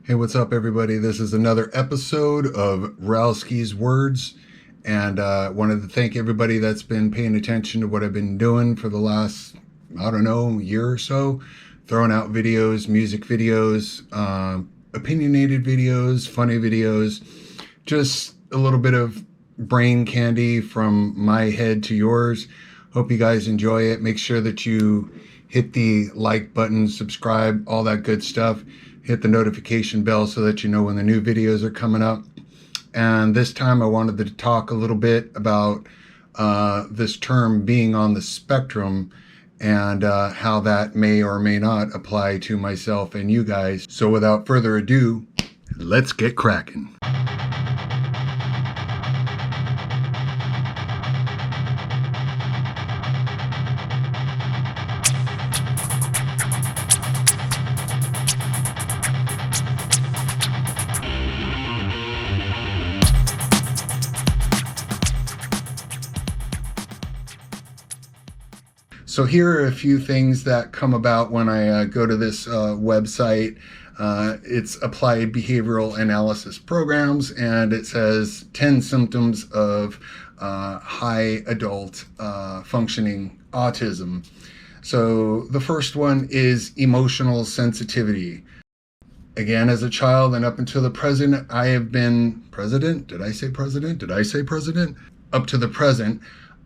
Hey, what's up, everybody? This is another episode of Ralski's Words, and wanted to thank everybody that's been paying attention to what I've been doing for the last, I don't know, year or so, throwing out videos, music videos, opinionated videos, funny videos, just a little bit of brain candy from my head to yours. Hope you guys enjoy it. Make sure that you hit the like button, subscribe, all that good stuff. Hit the notification bell so that you know when the new videos are coming up. And this time I wanted to talk a little bit about this term being on the spectrum and how that may or may not apply to myself and you guys. So without further ado, let's get cracking. So here are a few things that come about when I go to this website. It's Applied Behavioral Analysis Programs, and it says 10 symptoms of high adult functioning autism. So the first one is emotional sensitivity. Again, as a child and up until the present, I have been president. Did I say president? Did I say president? Up to the present,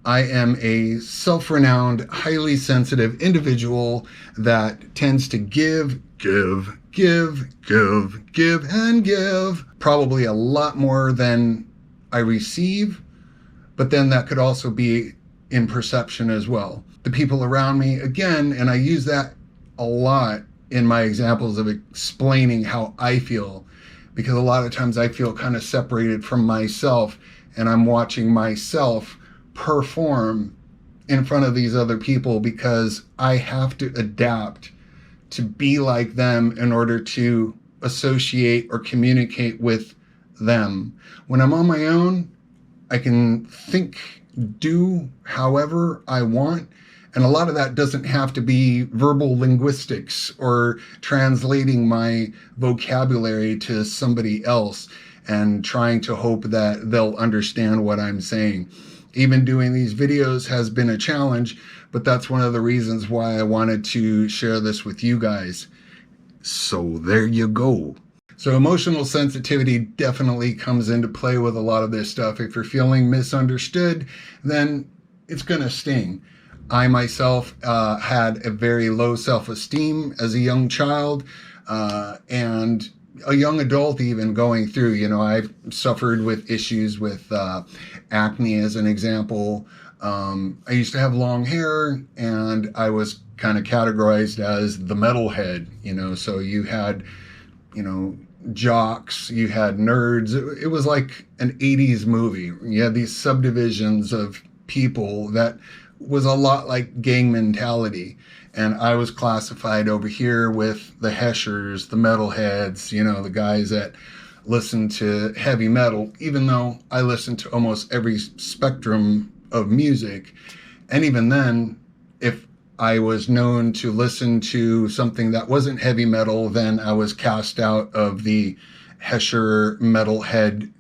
I am a self-renowned, highly sensitive individual that tends to give, and give. Probably a lot more than I receive, but then that could also be in perception as well. The people around me, again, and I use that a lot in my examples of explaining how I feel, because a lot of times I feel kind of separated from myself, and I'm watching myself perform in front of these other people because I have to adapt to be like them in order to associate or communicate with them. When I'm on my own, I can think, do however I want. And a lot of that doesn't have to be verbal linguistics or translating my vocabulary to somebody else and trying to hope that they'll understand what I'm saying. Even doing these videos has been a challenge, but that's one of the reasons why I wanted to share this with you guys. So there you go. So emotional sensitivity definitely comes into play with a lot of this stuff. If you're feeling misunderstood, then it's going to sting. I myself had a very low self-esteem as a young child, and a young adult even going through, I've suffered with issues with acne as an example. I used to have long hair and I was kind of categorized as the metalhead, so you had, jocks, you had nerds. It was like an 80s movie. You had these subdivisions of people that was a lot like gang mentality. And I was classified over here with the heshers, the metalheads, the guys that listen to heavy metal, even though I listen to almost every spectrum of music. And even then, if I was known to listen to something that wasn't heavy metal, then I was cast out of the hesher metalhead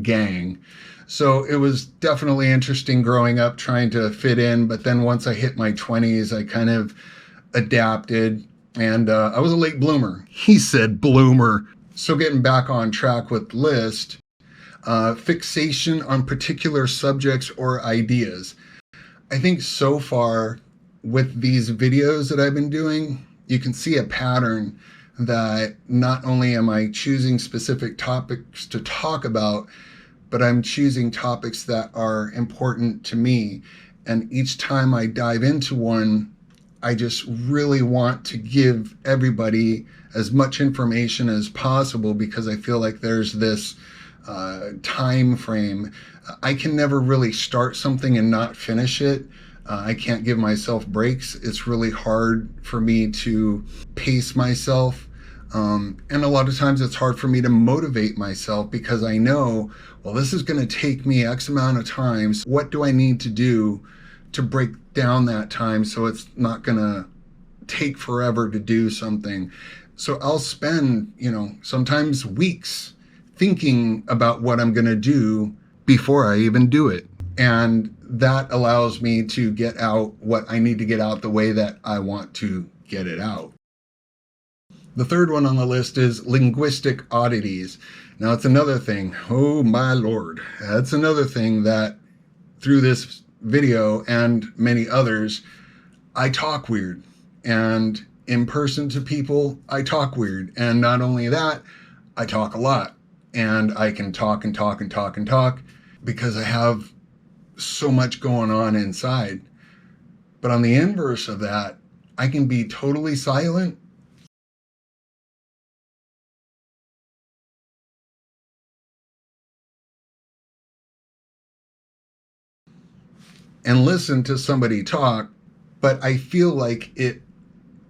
gang. So it was definitely interesting growing up, trying to fit in. But then once I hit my 20s, I kind of adapted, and I was a late bloomer. He said bloomer. So getting back on track with list, fixation on particular subjects or ideas. I think so far with these videos that I've been doing, you can see a pattern that not only am I choosing specific topics to talk about, but I'm choosing topics that are important to me. And each time I dive into one, I just really want to give everybody as much information as possible because I feel like there's this time frame. I can never really start something and not finish it. I can't give myself breaks. It's really hard for me to pace myself. And a lot of times it's hard for me to motivate myself because I know, well, this is going to take me X amount of times. What do I need to do to break down that time so it's not going to take forever to do something? So I'll spend, sometimes weeks thinking about what I'm going to do before I even do it. And that allows me to get out what I need to get out the way that I want to get it out. The third one on the list is linguistic oddities. Now, it's another thing. Oh, my Lord. That's another thing that through this video and many others, I talk weird. And in person to people, I talk weird. And not only that, I talk a lot. And I can talk and talk and talk and talk because I have so much going on inside. But on the inverse of that, I can be totally silent and listen to somebody talk, but I feel like it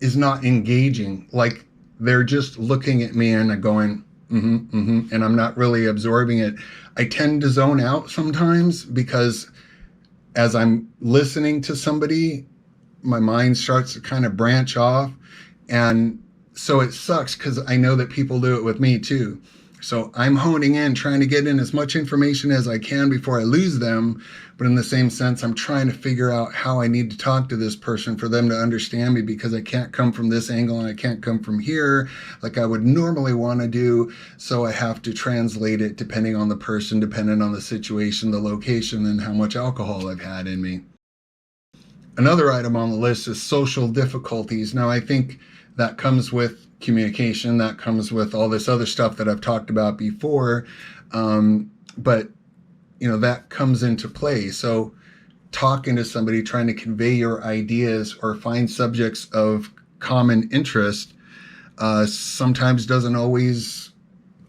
is not engaging. Like they're just looking at me and going, and I'm not really absorbing it. I tend to zone out sometimes because as I'm listening to somebody, my mind starts to kind of branch off. And so it sucks because I know that people do it with me too. So I'm honing in, trying to get in as much information as I can before I lose them. But in the same sense, I'm trying to figure out how I need to talk to this person for them to understand me, because I can't come from this angle and I can't come from here like I would normally want to do. So I have to translate it depending on the person, depending on the situation, the location, and how much alcohol I've had in me. Another item on the list is social difficulties. Now, I think that comes with communication, that comes with all this other stuff that I've talked about before. But that comes into play. So talking to somebody, trying to convey your ideas or find subjects of common interest sometimes doesn't always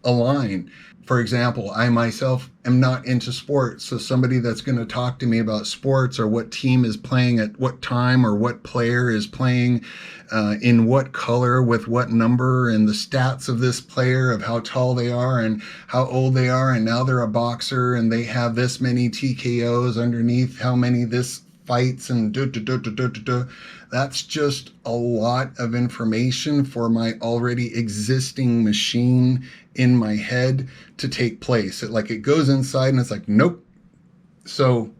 align. For example, I myself am not into sports. So somebody that's going to talk to me about sports or what team is playing at what time or what player is playing in what color with what number and the stats of this player, of how tall they are and how old they are. And now they're a boxer and they have this many TKOs underneath how many this fights and that's just a lot of information for my already existing machine in my head to take place. It goes inside and it's like, nope. So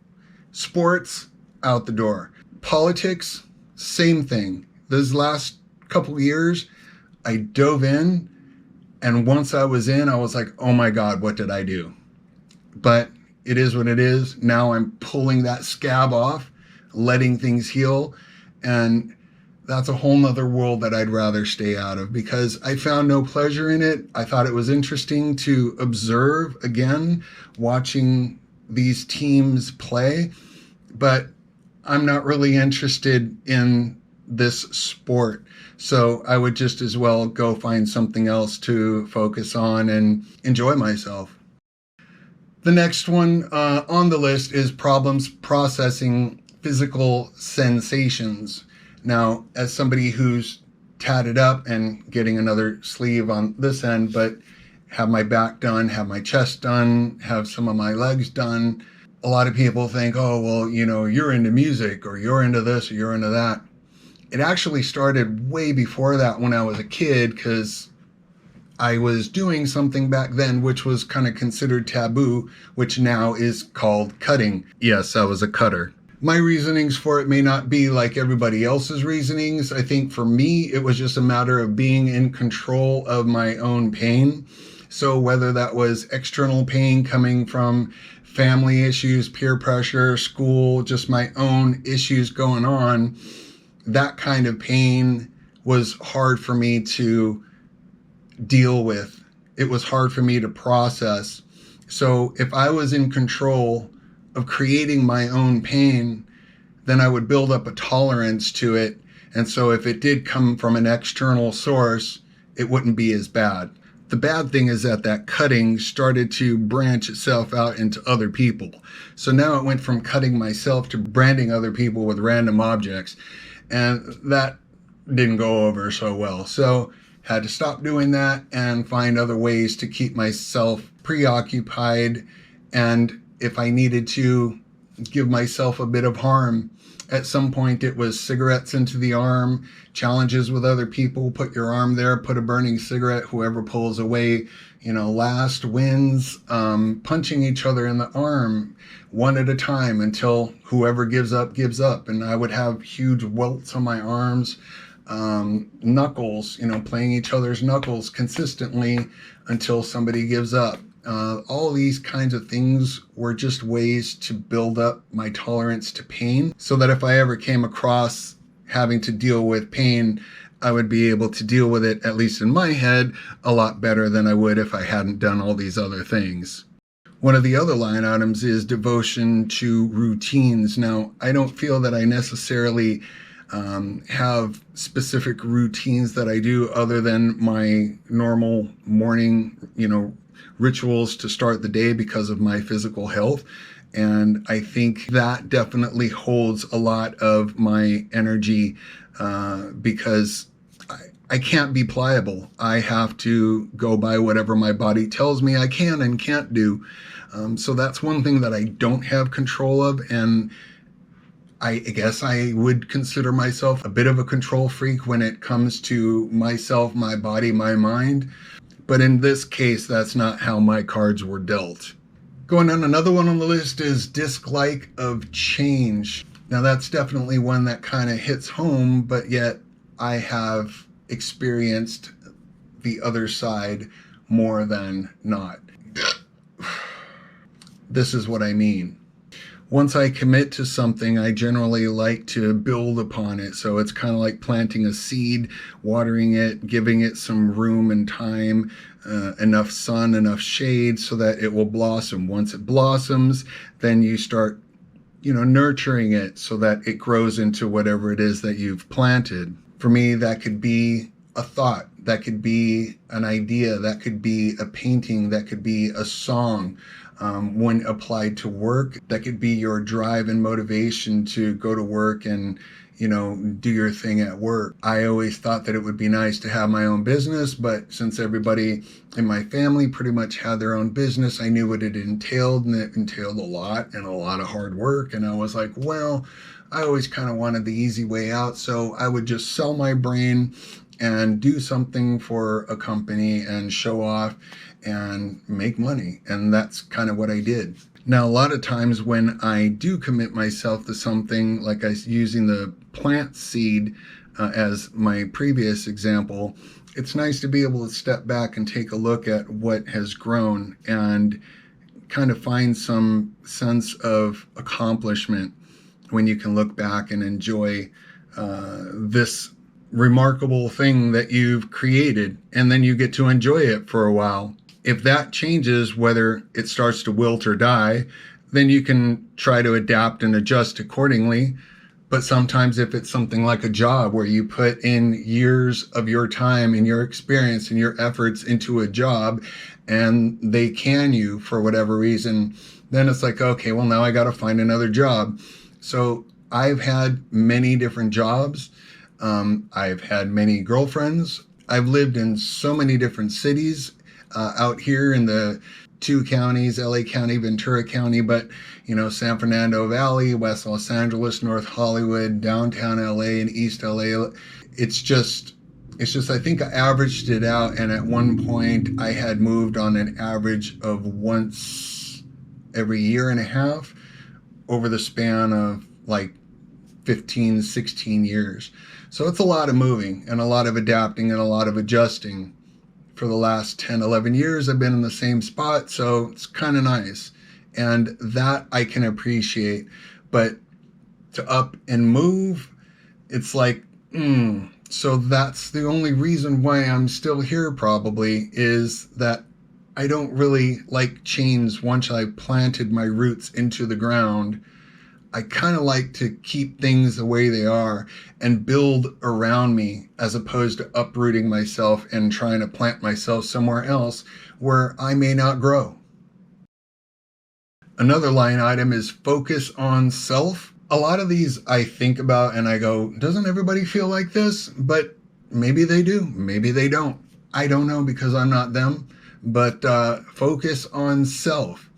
sports, out the door. Politics, same thing. Those last couple years, I dove in, and once I was in, I was like, oh my God, what did I do? But it is what it is. Now I'm pulling that scab off, letting things heal, and that's a whole nother world that I'd rather stay out of, because I found no pleasure in it. I thought it was interesting to observe, again, watching these teams play, but I'm not really interested in this sport. So I would just as well go find something else to focus on and enjoy myself. The next one on the list is problems processing physical sensations. Now, as somebody who's tatted up and getting another sleeve on this end, but have my back done, have my chest done, have some of my legs done, a lot of people think, oh, well, you're into music, or you're into this, or you're into that. It actually started way before that, when I was a kid, because I was doing something back then which was kind of considered taboo, which now is called cutting. Yes, I was a cutter. My reasonings for it may not be like everybody else's reasonings. I think for me, it was just a matter of being in control of my own pain. So whether that was external pain coming from family issues, peer pressure, school, just my own issues going on, that kind of pain was hard for me to deal with. It was hard for me to process. So if I was in control of creating my own pain, then I would build up a tolerance to it. And so if it did come from an external source, it wouldn't be as bad. The bad thing is that cutting started to branch itself out into other people. So now it went from cutting myself to branding other people with random objects. And that didn't go over so well. So had to stop doing that and find other ways to keep myself preoccupied. And if I needed to give myself a bit of harm At some point, it was cigarettes into the arm, challenges with other people, put your arm there, put a burning cigarette, whoever pulls away, last wins, punching each other in the arm one at a time until whoever gives up, gives up. And I would have huge welts on my arms, knuckles, playing each other's knuckles consistently until somebody gives up. All these kinds of things were just ways to build up my tolerance to pain so that if I ever came across having to deal with pain, I would be able to deal with it, at least in my head, a lot better than I would if I hadn't done all these other things. One of the other line items is devotion to routines. Now, I don't feel that I necessarily have specific routines that I do other than my normal morning, rituals to start the day because of my physical health. And I think that definitely holds a lot of my energy because I can't be pliable. I have to go by whatever my body tells me I can and can't do. So that's one thing that I don't have control of. And I guess I would consider myself a bit of a control freak when it comes to myself, my body, my mind. But in this case, that's not how my cards were dealt. Going on, another one on the list is dislike of change. Now that's definitely one that kind of hits home, but yet I have experienced the other side more than not. This is what I mean. Once I commit to something, I generally like to build upon it. So it's kind of like planting a seed, watering it, giving it some room and time, enough sun, enough shade so that it will blossom. Once it blossoms, then you start, nurturing it so that it grows into whatever it is that you've planted. For me, that could be a thought, that could be an idea, that could be a painting, that could be a song. When applied to work, that could be your drive and motivation to go to work and, do your thing at work. I always thought that it would be nice to have my own business, but since everybody in my family pretty much had their own business, I knew what it entailed, and it entailed a lot and a lot of hard work. And I was like, well, I always kind of wanted the easy way out. So I would just sell my brain and do something for a company and show off and make money. And that's kind of what I did. Now, a lot of times when I do commit myself to something, like using the plant seed as my previous example, it's nice to be able to step back and take a look at what has grown and kind of find some sense of accomplishment when you can look back and enjoy this remarkable thing that you've created, and then you get to enjoy it for a while. If that changes, whether it starts to wilt or die, then you can try to adapt and adjust accordingly. But sometimes if it's something like a job where you put in years of your time and your experience and your efforts into a job and they can you for whatever reason, then it's like, okay, well, now I got to find another job. So I've had many different jobs. I've had many girlfriends. I've lived in so many different cities out here in the two counties, LA County, Ventura County, but San Fernando Valley, West Los Angeles, North Hollywood, downtown LA and East LA. It's just, I think I averaged it out. And at one point I had moved on an average of once every year and a half over the span of like 15, 16 years. So it's a lot of moving and a lot of adapting and a lot of adjusting. For the last 10, 11 years, I've been in the same spot, so it's kind of nice. And that I can appreciate. But to up and move, it's like, So that's the only reason why I'm still here probably, is that I don't really like change once I planted my roots into the ground. I kind of like to keep things the way they are and build around me, as opposed to uprooting myself and trying to plant myself somewhere else where I may not grow. Another line item is focus on self. A lot of these I think about and I go, doesn't everybody feel like this? But maybe they do, maybe they don't. I don't know because I'm not them, but focus on self.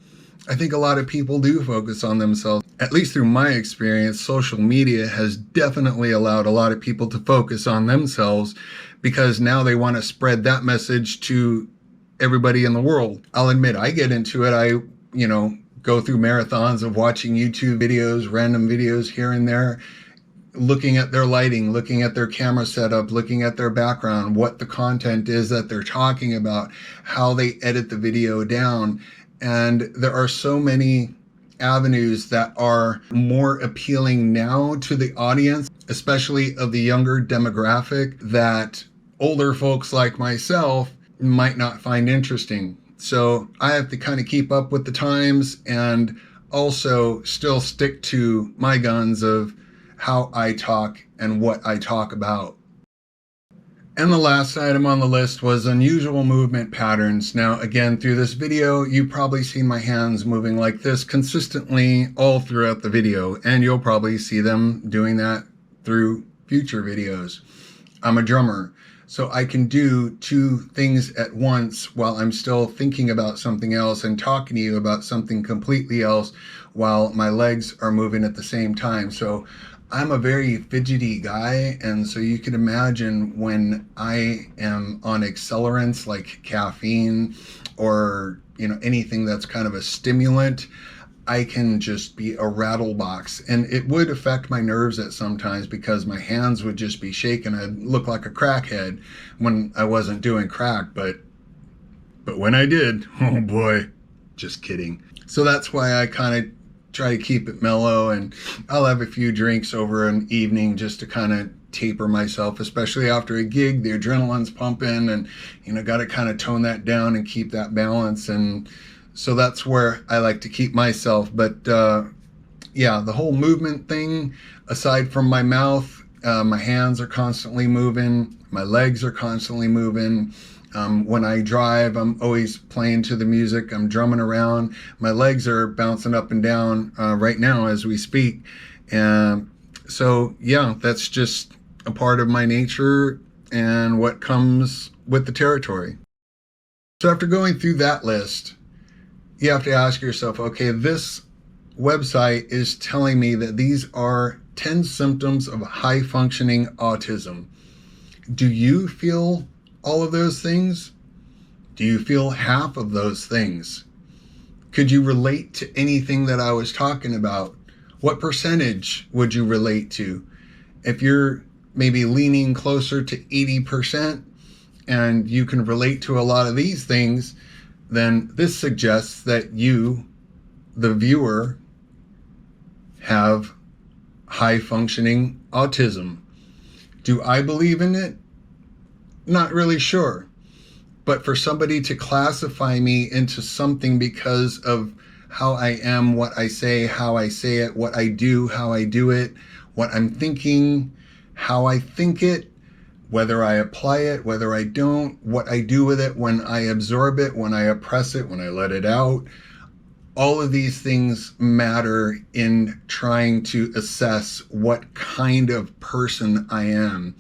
I think a lot of people do focus on themselves. At least through my experience, social media has definitely allowed a lot of people to focus on themselves because now they want to spread that message to everybody in the world. I'll admit, I get into it. I, go through marathons of watching YouTube videos, random videos here and there, looking at their lighting, looking at their camera setup, looking at their background, what the content is that they're talking about, how they edit the video down. And there are so many avenues that are more appealing now to the audience, especially of the younger demographic, that older folks like myself might not find interesting. So I have to kind of keep up with the times and also still stick to my guns of how I talk and what I talk about. And the last item on the list was unusual movement patterns. Now, again, through this video, you've probably seen my hands moving like this consistently all throughout the video, and you'll probably see them doing that through future videos. I'm a drummer, so I can do two things at once while I'm still thinking about something else and talking to you about something completely else while my legs are moving at the same time. So I'm a very fidgety guy, and so you can imagine when I am on accelerants like caffeine or anything that's kind of a stimulant, I can just be a rattle box, and it would affect my nerves at sometimes because my hands would just be shaking. I'd look like a crackhead when I wasn't doing crack, but when I did, oh boy, just kidding. So that's why I kind of try to keep it mellow, and I'll have a few drinks over an evening just to kind of taper myself, especially after a gig. The adrenaline's pumping, and got to kind of tone that down and keep that balance. And so that's where I like to keep myself. But yeah, the whole movement thing, aside from my mouth, my hands are constantly moving, my legs are constantly moving. When I drive, I'm always playing to the music. I'm drumming around. My legs are bouncing up and down right now as we speak. And so, yeah, that's just a part of my nature and what comes with the territory. So after going through that list, you have to ask yourself, okay, this website is telling me that these are 10 symptoms of high functioning autism. Do you feel all of those things? Do you feel half of those things? Could you relate to anything that I was talking about? What percentage would you relate to? If you're maybe leaning closer to 80% and you can relate to a lot of these things, then this suggests that you, the viewer, have high functioning autism. Do I believe in it? Not really sure. But for somebody to classify me into something because of how I am, what I say, how I say it, what I do, how I do it, what I'm thinking, how I think it, whether I apply it, whether I don't, what I do with it, when I absorb it, when I oppress it, when I let it out. All of these things matter in trying to assess what kind of person I am.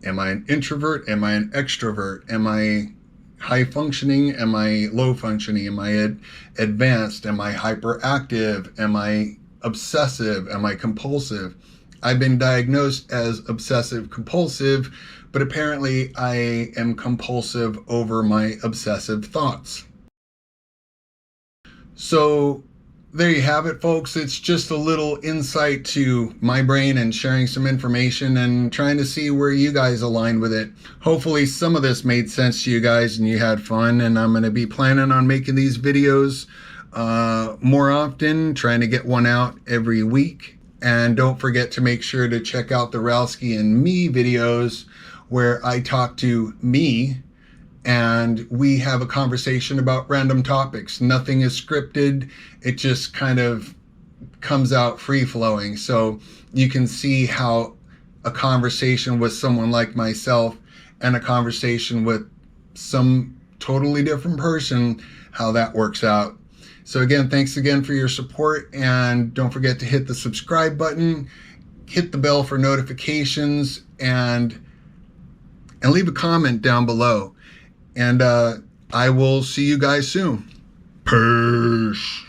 Am I an introvert? Am I an extrovert? Am I high functioning? Am I low functioning? Am I advanced? Am I hyperactive? Am I obsessive? Am I compulsive? I've been diagnosed as obsessive compulsive, but apparently I am compulsive over my obsessive thoughts. So there you have it, folks. It's just a little insight to my brain and sharing some information and trying to see where you guys align with it. Hopefully some of this made sense to you guys and you had fun, and I'm going to be planning on making these videos more often, trying to get one out every week. And don't forget to make sure to check out the Ralski and me videos where I talk to me and we have a conversation about random topics. Nothing is scripted. It just kind of comes out free-flowing. So you can see how a conversation with someone like myself and a conversation with some totally different person, how that works out. So again, thanks again for your support, and don't forget to hit the subscribe button, hit the bell for notifications, and leave a comment down below. And I will see you guys soon. Peace.